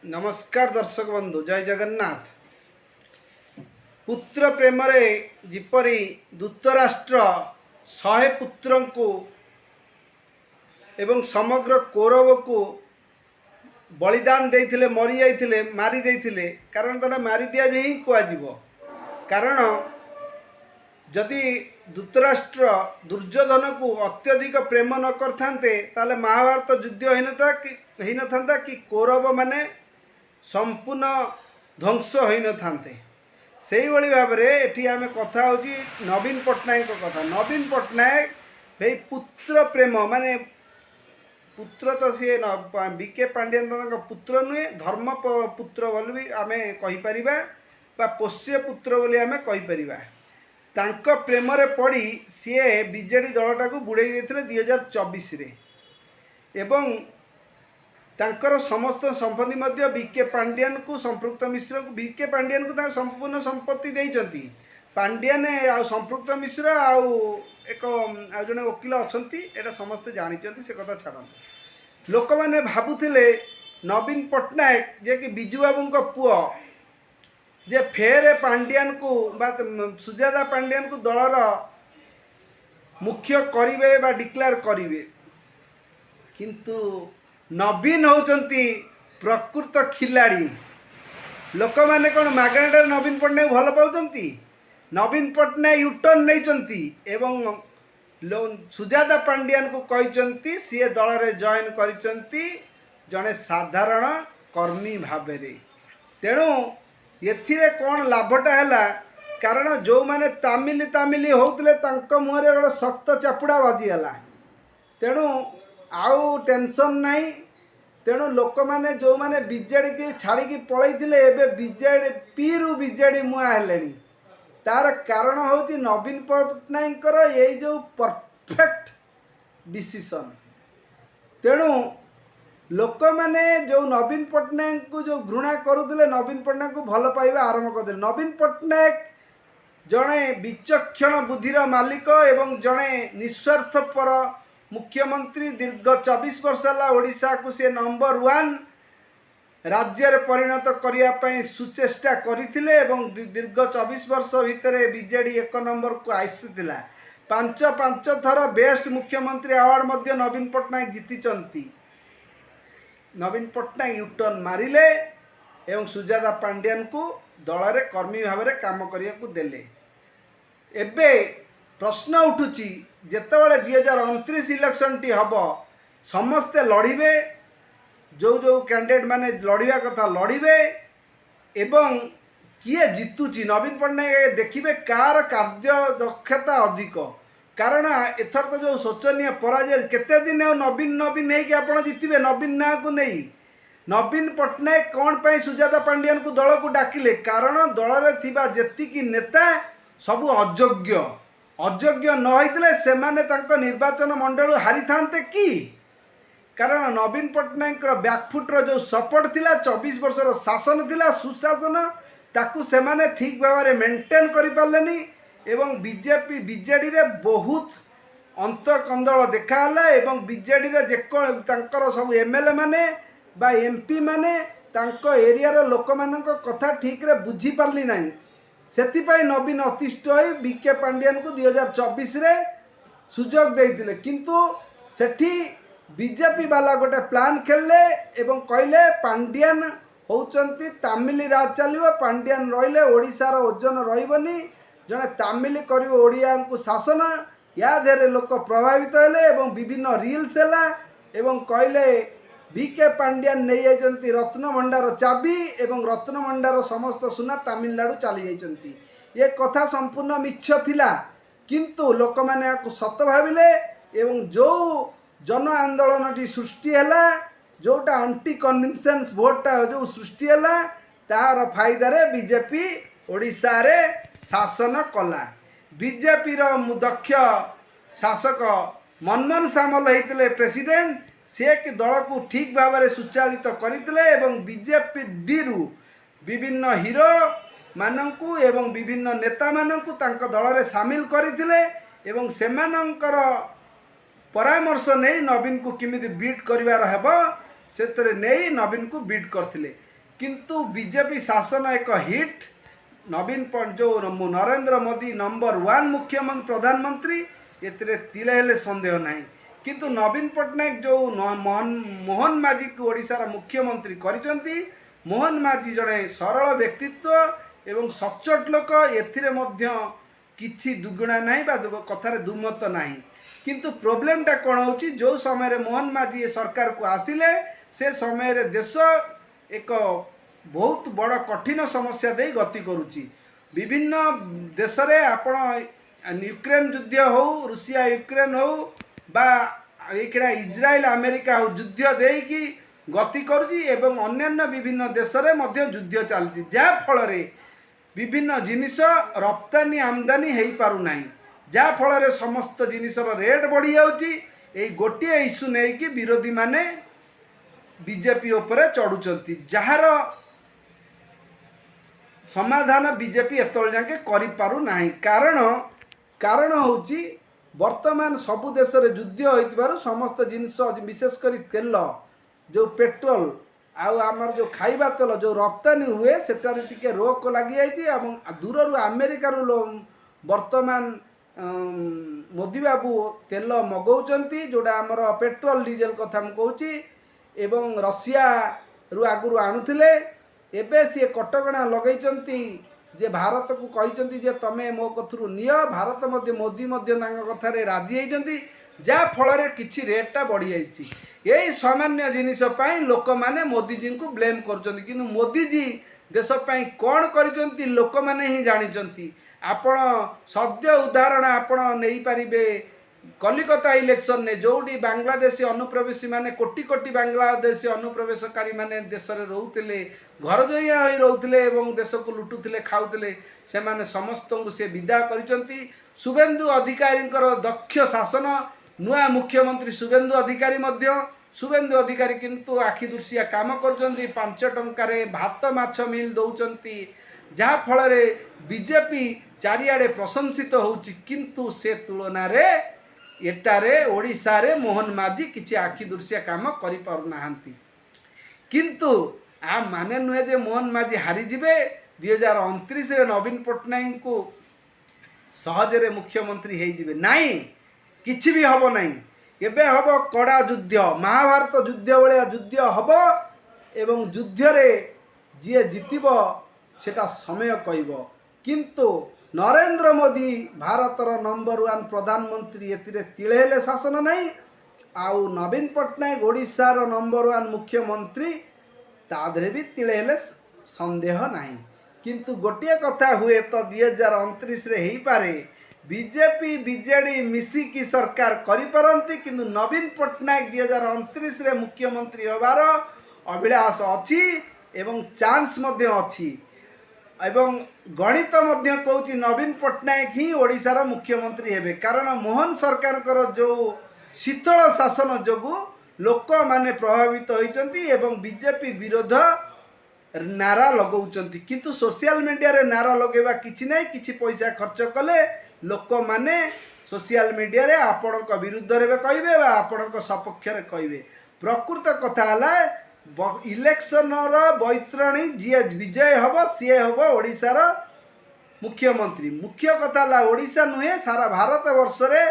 नमस्कार दर्शक बंधु जय जगन्नाथ। पुत्र प्रेम रे जिपरी दूतराष्ट्र 100 पुत्र को एवं समग्र कौरव को बलिदान देइथिले मरी जाइथिले मारी देइथिले कारण तोड़ा मारी दिया ही कुआजिवो। कारण जदि दूतराष्ट्र दुर्योधन को अत्यधिक प्रेम न करथांते ताले महाभारत युद्ध होइनथांता कि कौरव माने संपूर्ण ध्वंस हो न था। से भाव में ये आम कथा हूँ नवीन पट्टनायक कथा। नवीन पट्टनायक भाई पुत्र प्रेम माने पुत्र तो सी बीके पांड्यान पुत्र नुहे धर्म पुत्र बोली भी आम कहीपर पोष्य पुत्र बोली आम कहीपर। तांको प्रेम रे पड़ी सी बीजेडी दलटा को बुड़े देते 2024 रे एवं तांकर समस्त संपत्ति मध्य बीके पांड्यान को संपृक्त मिश्र को बीके पांड्यान को संपूर्ण संपत्ति देइचंती। पांड्यान आ संपृक्त मिश्र आउ एक जड़े वकिल अच्छा एटा समस्ते जानते से कथा छाड़। लोक मैंने भावुले नवीन पट्टनायक जे कि बिजू बाबू पुओ जे फेर पांड्यान को सुजाता पांड्यान को दलर मुख्य करिवे बा डिक्लेयर करिवे, किंतु नवीन होचंती प्रकृत खिलाड़ी। लोक मैंने कौन मागणाटार नवीन पट्टनायक भल पाउचंती। नवीन पट्टनायक यूटर्न नहीं एवं सुजाता पांड्यान को कहते सी दल रे जॉइन करिसंती जड़े साधारण कर्मी भाव में। तेणु एथिरे कौन लाभटा है कारण जो माने तामिली तामिली होते मुहरे गोटे शक्त चापुड़ा बाजीगला। तेणु आउ टेंशन नहीं। तेणु लोक मैंने जो मैंने बीजेडी की छाड़ी पलैथिले एबे बीजेडी पीरु बीजेडी मुआ हेले। तार कारण हूँ नवीन पट्टनायक ये जो परफेक्ट डिसीजन। तेणु लोक मैंने जो नवीन पट्टनायक को जो घृणा करुले नवीन पट्टनायक को भल पाइबा आरंभ करते। नवीन पट्टनायक जड़े विचक्षण बुद्धिर मालिक एवं जड़े निस्वार्थपर मुख्यमंत्री। दीर्घ 24 वर्ष है ओडिशा को सी नंबर 1 राज्य परिणत करने सुचेष्टा करथिले एवं दीर्घ 24 वर्ष भितर बीजेडी 1 नंबर को आसीला। 5 थर बेस्ट मुख्यमंत्री अवार्ड मध्य नवीन पट्टनायक जीति। नवीन पट्टनायक यूटर्न मारिले एवं सुजाता पांड्यान को दल रे कर्मी भाव में काम करने को देले। एबे प्रश्न उठुची जेतेबेले 2029 इलेक्शन टी हम समस्ते लड़िबे जो जो कैंडिडेट माने लड़िया कथा लड़िबे एवं किए जितुची नवीन पट्टनायक देखिए कार कार्य दक्षता अधिक। कारण एथर तो जो शोचनीय पराजय केते दिन नवीन नवीन नहीं कि आप जितबे नवीन ना को नहीं। नवीन पट्टनायक कौन पाई सुजाता पांड्यान को दल को डाकिले कारण दल रे थिबा जेतिकी नेता सबु अयोग्य न होइतले सेमाने तांको निर्वाचन मंडल हारी थांते कि। कारण नवीन पट्टनायक बैकफुट्र जो सपोर्ट थिला 24 वर्षर शासन थिला सुशासन ताकू सेमाने ठीक भाव में मेंटेन करि पारलेनी एवं बीजेपी बीजेडी रे बहुत अंत कंदल देखाला एवं बीजेडी रे जेको तांकर सब एमएलए माने बा एमपी माने तांको एरिया लोक मानक कथा ठीक रे बुझी पारली नहीं। सेतिपाई नवीन अतिष्ठ होई बीके पांड्यान को 2024 रे सुजोग देइतिले, किंतु सेठी बीजेपी वाला गोटे प्लान खेलले एवं कहले पांड्यान होउचंती तामिली राज चलिबो। पांड्यान रहिले ओडिशार ओजन रहिबनी जने तामिली करिवो ओडिया को शासन। या धेरे लोक प्रभावित हेले एवं विभिन्न रील्स हैला एवं कहले बीके पांड्यान नहीं जाइछंती रत्न भंडार चाबी एवं रत्न भंडार समस्त सुना तमिलनाडु चली जाइछंती। ये कथा संपूर्ण मिछ थिला, किंतु लोक माने याकु सत भाविले एवं जो जन आंदोलन सृष्टि हैला जोटा एंटी कन्विंसेंस भोटा जो सृष्टि हैला तार फायदा रे बीजेपी ओडिशा रे शासन कला। बीजेपी रो दक्ष शासक मनमोहन सामल होइतिले प्रेसिडेंट से कि दल को ठीक भाव में सुचालित करते एवं बीजेपी डीरु विभिन्न हीरो मानंकु एवं विभिन्न नेता मानंकु तांको दल रे शामिल करथिले एवं सेमानंकर परामर्श नहीं नवीन को किमिति बीट करिवार हेबो से नहीं नवीन को बीट करथिले किंतु बीजेपी शासन एक हिट नवीन जो नरेंद्र मोदी नंबर 1 मुख्यमंत्री प्रधानमंत्री एतिरे तिले हेले संदेह नहीं किंतु नवीन पट्टनायक जो मोहन माझी को ओडिशार मुख्यमंत्री करिसंती मोहन माझी जड़े सरल व्यक्तित्व एवं सच्चोट लोक एथिरे मध्य किछि दुगुणा नहीं बा कथार दुमत नहीं किंतु प्रोब्लेमटा कौन होची जो समय मोहन माझी सरकार को आसिले से समय रे देश एक बहुत बड़ कठिन समस्या दे गति करुची विभिन्न देश रे आपण यूक्रेन युद्ध हो रूसिया यूक्रेन हो बा एकड़ा इज्राएल अमेरिका हो युद्ध देकी गति करुची एवं अन्यान्य विभिन्न देश रे मध्य युद्ध चलती जा फल रे विभिन्न जिनिस रप्तानी आमदानी हो पारु नाही जा फल रे समस्त जिनिसर रेट बढ़ी जाउची एई गोटे इश्यू नै कि विरोधी माने बीजेपी उपरे चढ़ुचंती जार समाधान बीजेपी एतल जाके करि पारु नाही कारण होची वर्तमान सबु देश रे युद्ध होइतबारु समस्त जिनिस विशेष करी तेल जो पेट्रोल आउ आमर जो खाइबा तेल जो रप्तानी हुए सेटारे टिके रोक लगी जाइए एवं दूर अमेरिका वर्तमान मोदी बाबू तेल मगौचंती जोड़ा आमर पेट्रोल डीजेल कथा मु कहूची एवं रशिया रु आगुरु आणुथिले एबे सी कटकणा लगैचंती जे भारत को कहिचंती जे तमे मो कथरु नियो भारत मध्य मोदी मध्य तांग कथारे राजी होइचंती जा फल रे किछि रेटटा बढ़ी जाइछि यही सामान्य जिनिस पई लोक माने मोदी जी को ब्लेम करचंती किंतु मोदी जी देश पई कोन करिचंती लोक माने ही जानिचंती आपण सद्य उदाहरण आपण नहीं पारिबे कलिकता इलेक्शन ने जोड़ी बांग्लादेशी अनुप्रवेशी माने कोटी कोटी बांग्लादेशी अनुप्रवेशकारी माने देश रे रहउतिले घर जोइया होई रहउतिले एवं देश को लुटुतिले खाउतिले से माने समस्त को से विदा करिचंती शुभेंदु अधिकारी दक्ष शासन नुआ मुख्यमंत्री शुभेंदु अधिकारी किंतु आखि दुर्सिया काम करचंती 5 टंका रे भात माछ मिल दउचंती जहा फल रे बीजेपी चारियाडे प्रशंसित होउची किंतु से तुलना रे एटारे ओडिशा रे मोहन माझी किछि आखि दुर्सिया काम करि पारु नाहंती किंतु आ माने नुहे जे मोहन माझी हारी जिबे 2029 रे नवीन पट्टनायक को सहज रे मुख्यमंत्री हेई जिबे नाही किछि भी हबो नाही एबे हबो कड़ा युद्ध महाभारत युद्ध भलिया युद्ध हबो एवं युद्ध रे जे जितिबो सेटा समय कहबो किंतु नरेंद्र मोदी भारतर नंबर 1 प्रधानमंत्री एतिरे तिळेले शासन नहीं आउ नवीन पट्टनायक ओडिशार नंबर 1 मुख्यमंत्री ताधरे भी तिळेले संदेह नहीं किंतु गोटे कथा हुए तो 2029 रे ही पारे बीजेपी बीजेडी मिसिकी सरकार करि परंती किंतु नवीन पट्टनायक 2029 रे मुख्यमंत्री होबार अभिलाष अछि एवं चांस मध्य अछि एवं गणित मध्य कहूँ नवीन पट्टनायक ही ओडिशार मुख्यमंत्री हेबे कारण मोहन सरकार जो शीतल शासन जोगु लोक माने प्रभावित होइचंती एवं बीजेपी विरोध नारा लगौचंती किंतु सोशल मीडिया रे नारा लगेबा किछि नै किछि पैसा खर्च कले लोक माने सोशल मीडिया रे आपणक विरुद्ध रे कहबे बा आपणक सपक्ष रे कहबे प्रकृत कथा हला इलेक्शन बैतरणी जी विजय हम सी हम ओडिशार मुख्यमंत्री मुख्य कथा ओडिशा नुहे सारा भारत वर्ष रे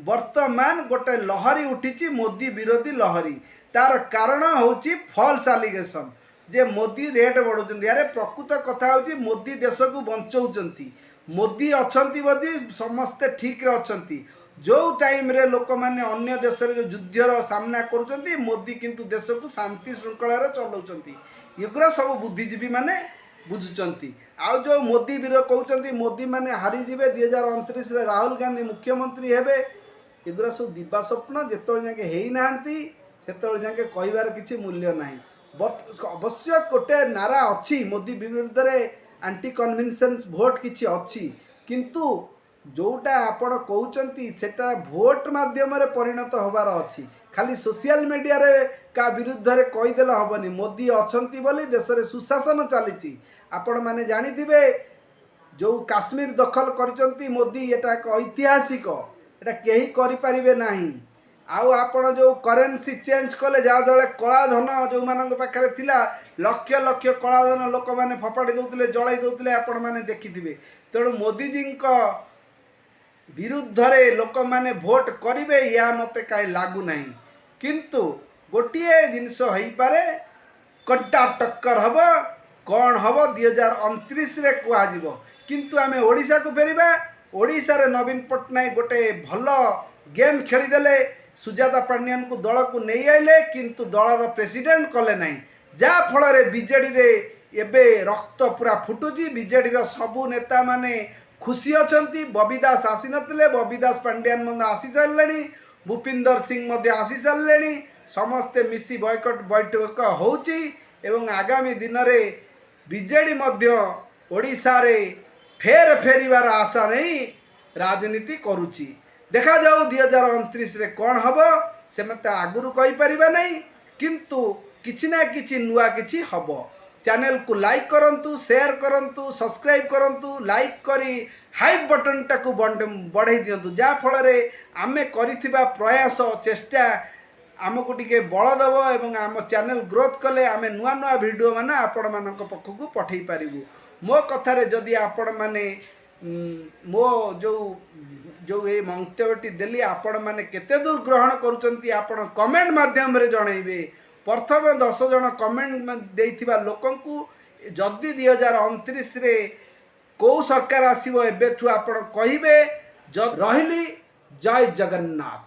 वर्तमान गोटे लहरी उठी मोदी विरोधी लहरी तार कारण होची फॉल्स एलिगेशन जे मोदी रेट बढ़ुचंती अरे प्रकृत कथा होची मोदी देश को बंचौचंती मोदी अछंती बोली समस्ते ठीक रे अछंती जो टाइम रे लोक माने अन्य देश रे जो युद्धर सामना करुचंती मोदी किंतु देश को शांति श्रृंखला रे चलाउचंती एगुरा सब बुद्धिजीवी माने बुझुचंती आउ जो मोदी विरो कहउचंती मोदी माने हारी जिबे 2029 रे राहुल गांधी मुख्यमंत्री हेबे एगुरा सब दिबा स्वप्न जेतोल जाके हेई नाहंती सेतोल जाके कहिबार किछि मूल्य नाही अवश्य गोटे नारा अछि मोदी विरुद्ध रे एंटी कन्विंसेंस भोट किछि अछि किंतु जोटा आपण कहउचंती सेटा भोट माध्यम रे परिणत होबार अछि खाली सोशल मीडिया रे का विरुद्ध रे कहि देला हबनी मोदी अछंती बोली देश रे सुशासन चलीची आपण माने जानि दिबे जो काश्मीर दखल करचंती मोदी एटा एक ऐतिहासिक एटा केही करि परिबे नाही आउ आपण जो करेन्सी चेंज कले जहाँद्वारा कला धन जो मान पाखे थिला लक्ष लक्ष कला धन लोक मैंने फपाड़ी दौले जलाई दौले आपण मैंने देखिथिबे। तेणु मोदीजी विरुद्ध रे लोक मैंने भोट करेंगे या मत कहीं लागू ना किंतु गोटे जिनस हो पारे कड्डा टक्कर हम कौन हम 2029 रे कहुव किंतु आम ओडिशा को फेरिबा। ओडिशा रे नवीन पट्टनायक गोटे भल गेम खेलीदेले सुजाता पांड्यान को दल को नहीं आइले किंतु दलर प्रेसिडेंट कले ना जा फल बीजेडी रे एबे रक्त पूरा फुटुची। बीजेडी रो सबू नेता माने खुशी अछंती। बबी दास आसी नथिले, बबी दास पांड्यान मध्य आसी सारे, भूपिंदर सिंह मध्य आसी सारे, समस्ते मिसी बॉयकट बैठक होउची एवं आगामी दिन में बीजेडी मध्य ओडिशा रे फेर फेरिवार आशा नहीं राजनीति करुची। देखा जाऊ 2029 रे कौन हम से मत आगुरी कहीपर नहीं किंतु किछि ना किछि नुआ किछि हम। चैनल को लाइक करंतु, शेयर करंतु, सब्सक्राइब करंतु, लाइक करी हाइप बटन टाकू बढ़ाई दिंतु जहाँ फल आमे करिथिबा प्रयास चेष्टा आमको टिके बल दब एवं आम चैनल ग्रोथ कले आमे नुआ नुआ वीडियो माने आपण मानक पखकू पठेई पारिबु। मो कथारे जदि आपण माने मो जो ये मंतव्यटी देली आपण माने केते दूर ग्रहण करूचंती आपण कमेंट माध्यम रे जणाइबे। प्रथम 10 जन कमेंट देइथिबा लोकंकु जदि 2029 रे को सरकार आसीबो एबेठु आपण कहिबे। रहिली जय जगन्नाथ।